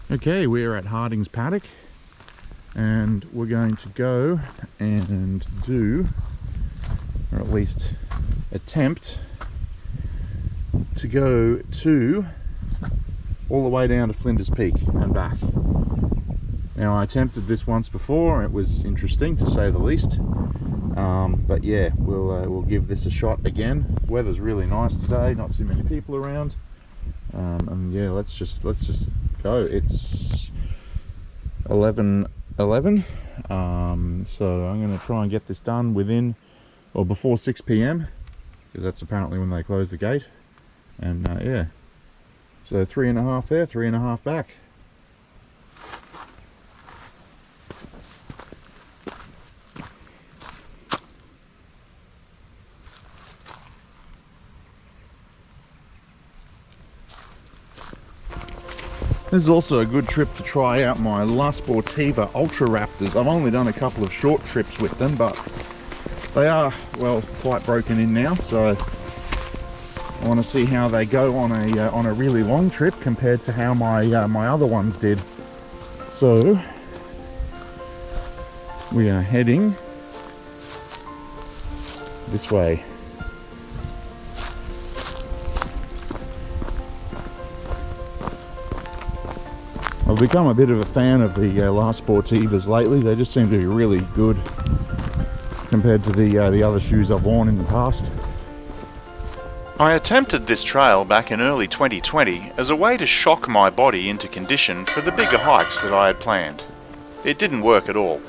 Okay, we're at Hardings Paddock and we're going to go and do, or at least attempt to go to all the way down to Flinders Peak and back. Now, I attempted this once before and it was interesting to say the least, but yeah, we'll give this a shot again. Weather's really nice today, not too many people around, and yeah, let's just go. It's 11:11, so I'm going to try and get this done within or before 6 p.m. because that's apparently when they close the gate. And yeah, so 3.5 there, 3.5 back. This is also a good trip to try out my La Sportiva Ultra Raptors. I've only done a couple of short trips with them, but they are, well, quite broken in now, so I want to see how they go on a really long trip compared to how my other ones did. So we are heading this way. I've become a bit of a fan of the La Sportivas lately. They just seem to be really good compared to the other shoes I've worn in the past. I attempted this trail back in early 2020 as a way to shock my body into condition for the bigger hikes that I had planned. It didn't work at all.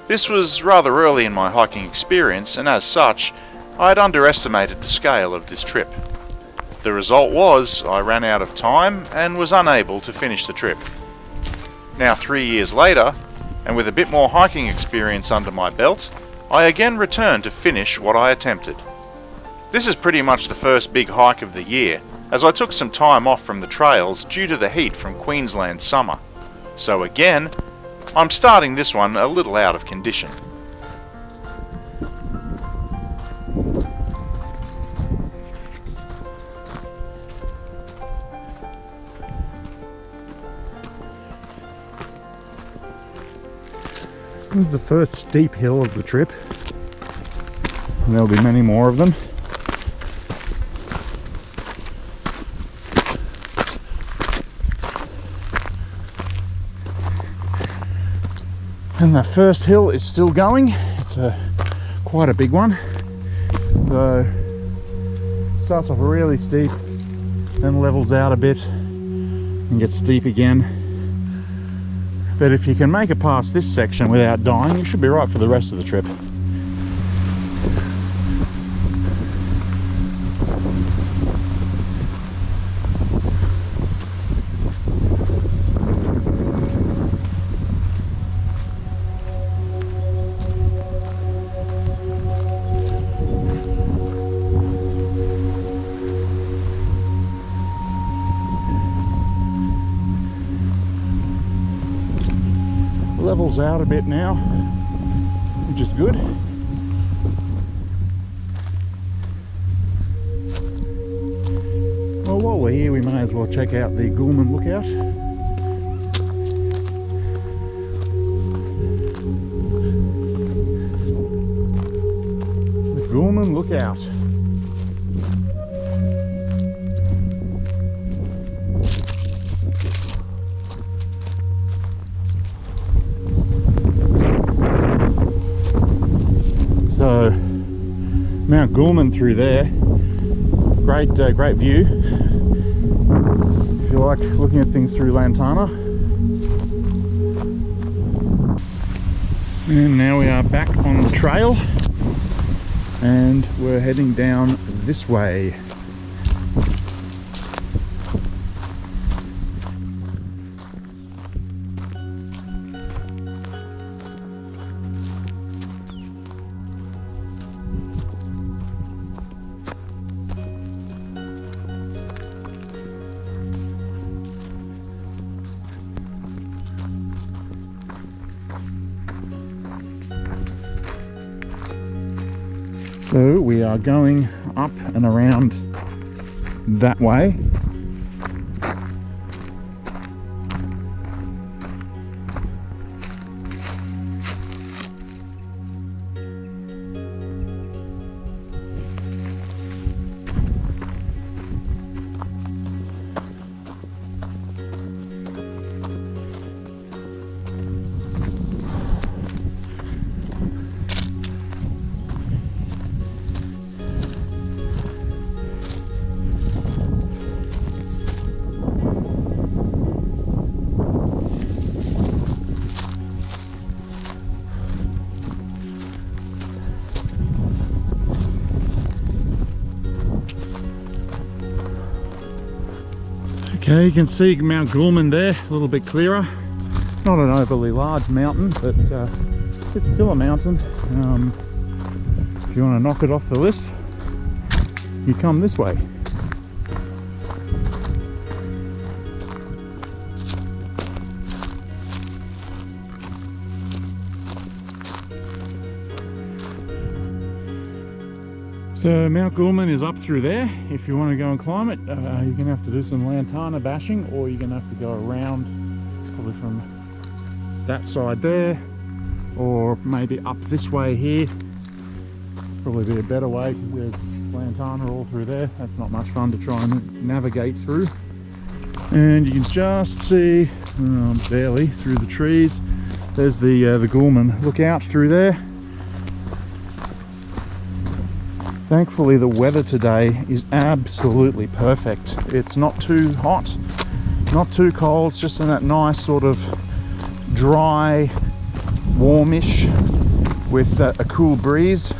This was rather early in my hiking experience, and as such, I had underestimated the scale of this trip. The result was I ran out of time and was unable to finish the trip. Now 3 years later, and with a bit more hiking experience under my belt, I again returned to finish what I attempted. This is pretty much the first big hike of the year, as I took some time off from the trails due to the heat from Queensland's summer. So again, I'm starting this one a little out of condition. This is the first steep hill of the trip, and there'll be many more of them. And the first hill is still going. It's quite a big one. So it starts off really steep, then levels out a bit and gets steep again. But if you can make it past this section without dying, you should be right for the rest of the trip. Levels out a bit now, which is good. Well, while we're here, we may as well check out the Gulman Lookout. The Gulman Lookout. So Mount Gulman through there, great view if you like looking at things through Lantana. And now we are back on the trail and we're heading down this way. So we are going up and around that way. Okay, you can see Mount Goulman there, a little bit clearer. Not an overly large mountain, but it's still a mountain. If you want to knock it off the list, you come this way. So Mount Goulman is up through there. If you want to go and climb it, you're going to have to do some lantana bashing, or you're going to have to go around, probably from that side there, or maybe up this way here. Probably be a better way because there's lantana all through there. That's not much fun to try and navigate through. And you can just see, barely, through the trees, there's the Goulman lookout through there. Thankfully the weather today is absolutely perfect. It's not too hot, not too cold, it's just in that nice sort of dry, warmish with a cool breeze.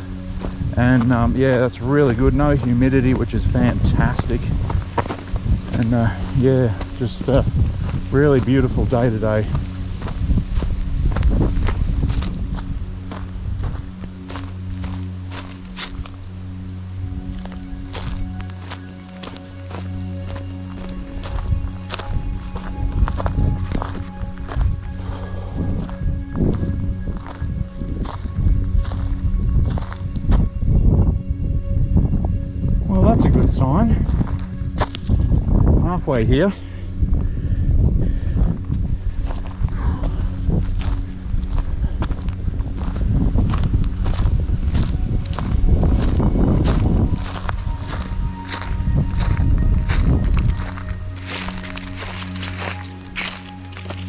And yeah, that's really good. No humidity, which is fantastic. And yeah, just a really beautiful day today. That's a good sign. Halfway here.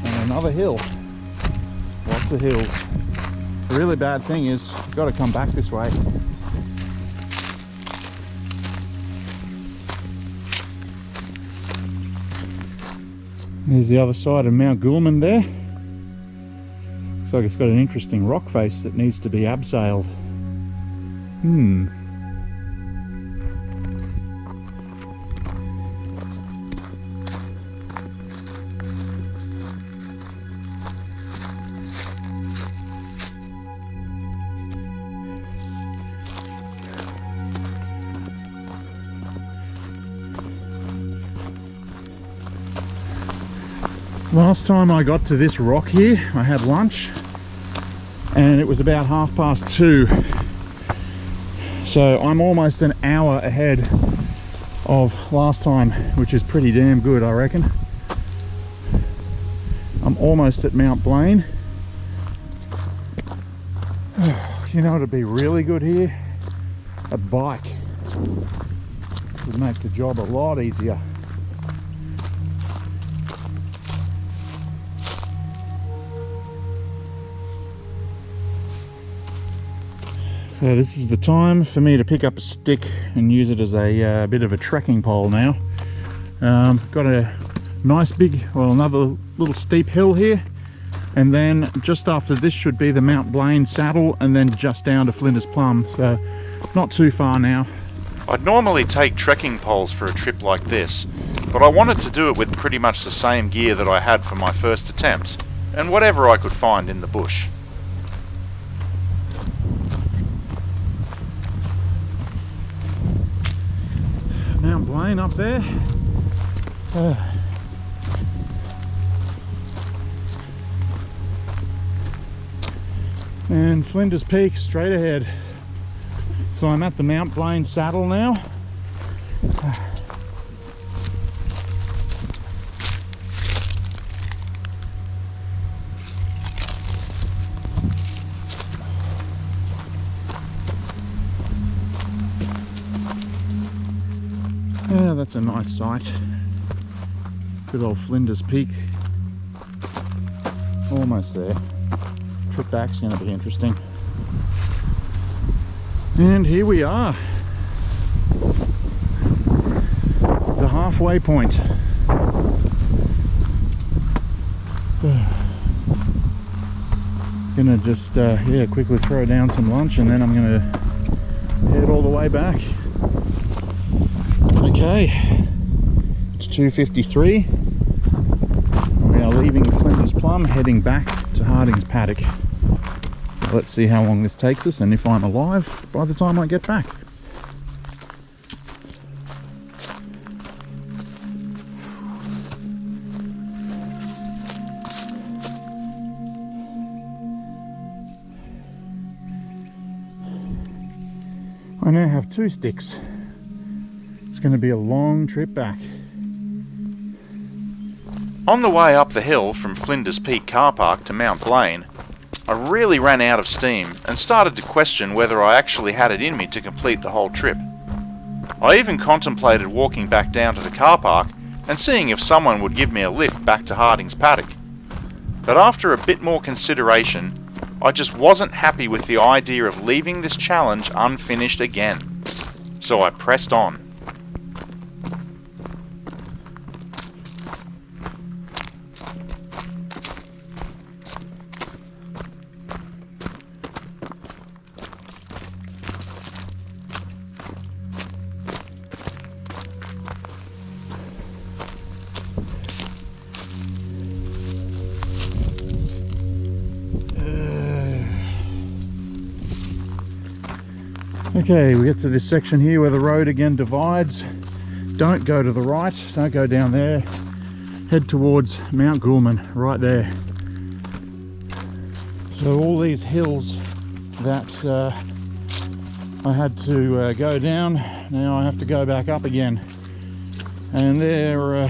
And another hill. Lots of hills. The really bad thing is you've got to come back this way. There's the other side of Mount Goulman there. Looks like it's got an interesting rock face that needs to be abseiled. Last time I got to this rock here, I had lunch and it was about 2:30. So I'm almost an hour ahead of last time, which is pretty damn good, I reckon. I'm almost at Mount Blaine. You know what'd be really good here? A bike. Would make the job a lot easier. So this is the time for me to pick up a stick and use it as a bit of a trekking pole now. Got a nice big, well, another little steep hill here, and then just after this should be the Mount Blaine saddle, and then just down to Flinders Plum, so not too far now. I'd normally take trekking poles for a trip like this, but I wanted to do it with pretty much the same gear that I had for my first attempt, and whatever I could find in the bush. Mount Blaine up there. And Flinders Peak straight ahead. So I'm at the Mount Blaine saddle now. Yeah, that's a nice sight. Good old Flinders Peak. Almost there. Trip back's going to be interesting. And here we are. The halfway point. Gonna just yeah, quickly throw down some lunch and then I'm gonna head all the way back. Okay, It's 2:53. We are leaving Flinders Plum, heading back to Hardings Paddock. Let's see how long this takes us and if I'm alive by the time I get back. I now have 2 sticks. It's going to be a long trip back. On the way up the hill from Flinders Peak car park to Mount Blaine, I really ran out of steam and started to question whether I actually had it in me to complete the whole trip. I even contemplated walking back down to the car park and seeing if someone would give me a lift back to Hardings Paddock. But after a bit more consideration, I just wasn't happy with the idea of leaving this challenge unfinished again. So I pressed on. Okay, we get to this section here where the road again divides. Don't go to the right, don't go down there. Head towards Mount Goulman, right there. So all these hills that I had to go down, now I have to go back up again. And they're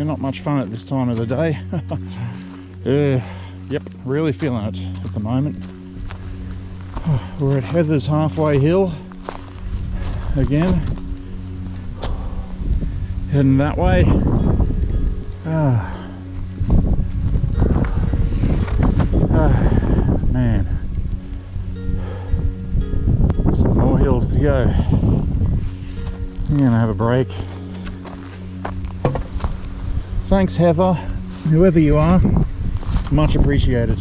not much fun at this time of the day. Yep, really feeling it at the moment. We're at Heather's Halfway Hill again, heading that way. Man, some more hills to go. I'm gonna have a break. Thanks, Heather, whoever you are, much appreciated.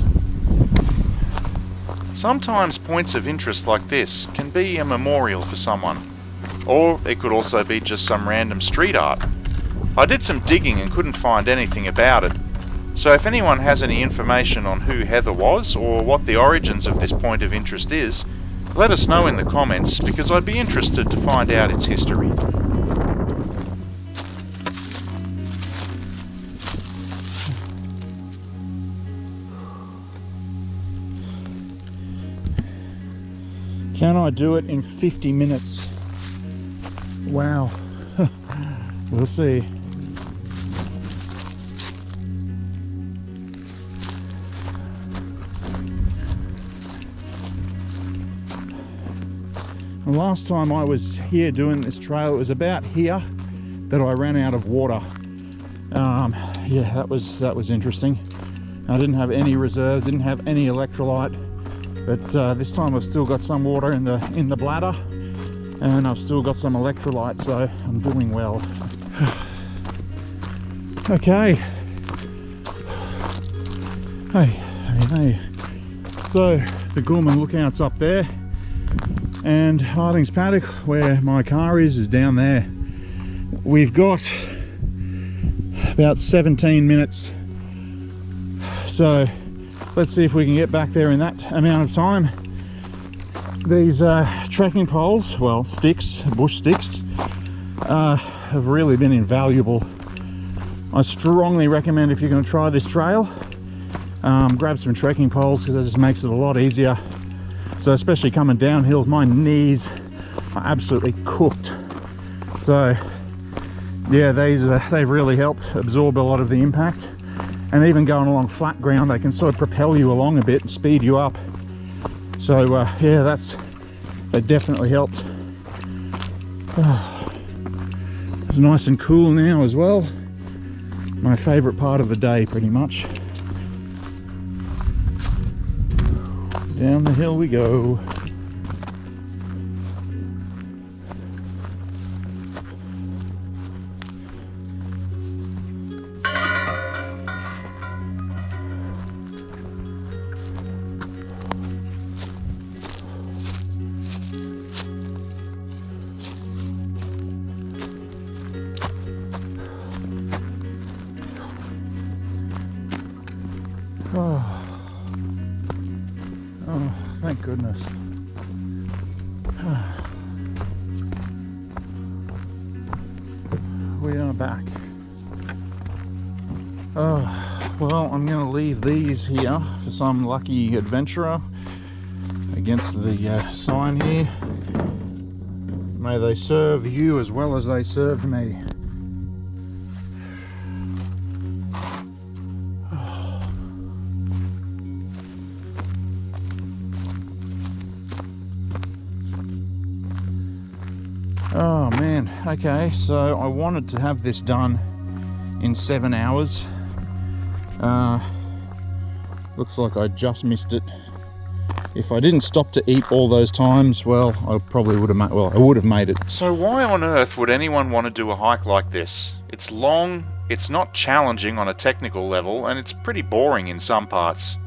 Sometimes points of interest like this can be a memorial for someone, or it could also be just some random street art. I did some digging and couldn't find anything about it, so if anyone has any information on who Heather was or what the origins of this point of interest is, let us know in the comments because I'd be interested to find out its history. Can I do it in 50 minutes? Wow. We'll see. The last time I was here doing this trail, it was about here that I ran out of water. Yeah, that was interesting. I didn't have any reserves, didn't have any electrolyte. But this time I've still got some water in the bladder, and I've still got some electrolyte, so I'm doing well. Okay. Hey. So the Goulman Lookout's up there, and Hardings Paddock, where my car is down there. We've got about 17 minutes. So let's see if we can get back there in that amount of time. These trekking poles, well, sticks, bush sticks, have really been invaluable. I strongly recommend, if you're going to try this trail, grab some trekking poles, because it just makes it a lot easier. So especially coming down hills, my knees are absolutely cooked. So yeah, they've really helped absorb a lot of the impact. And even going along flat ground, they can sort of propel you along a bit and speed you up. So yeah, that definitely helped. It's nice and cool now as well. My favourite part of the day, pretty much. Down the hill we go. goodness. We are back. Well, I'm going to leave these here for some lucky adventurer against the sign here. May they serve you as well as they served me. Oh man, okay, so I wanted to have this done in 7 hours. Looks like I just missed it. If I didn't stop to eat all those times, well, I probably would have made, well, I would have made it. So why on earth would anyone want to do a hike like this? It's long, it's not challenging on a technical level, and it's pretty boring in some parts.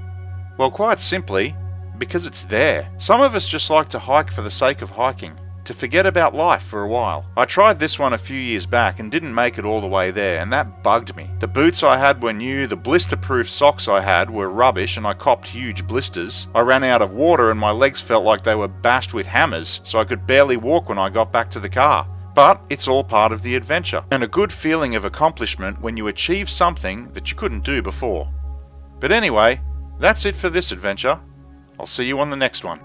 Well, quite simply, because it's there. Some of us just like to hike for the sake of hiking, to forget about life for a while. I tried this one a few years back and didn't make it all the way there, and that bugged me. The boots I had were new, the blister-proof socks I had were rubbish, and I copped huge blisters. I ran out of water and my legs felt like they were bashed with hammers, so I could barely walk when I got back to the car. But it's all part of the adventure, and a good feeling of accomplishment when you achieve something that you couldn't do before. But anyway, that's it for this adventure. I'll see you on the next one.